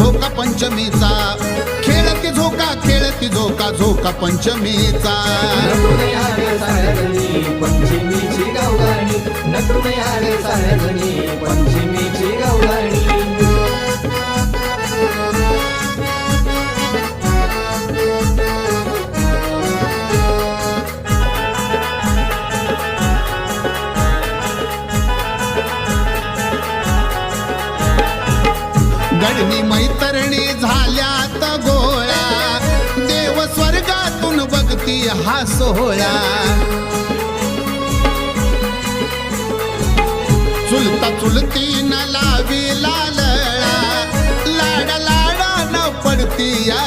झोका पंचमीचा, खेळती झोका झोका पंचमीचा. नटून यावे साऱ्याजणी पंचमीची गावगाणी, नटून यावे साऱ्याजणी पंचमीची गावगाणी. गडनी मैतरणी झाल्यात गोळा, देव स्वर्गातून बघती हा सोहळा. चुलता चुलतीन लावी लालळा, लाडा लाडा न पडती या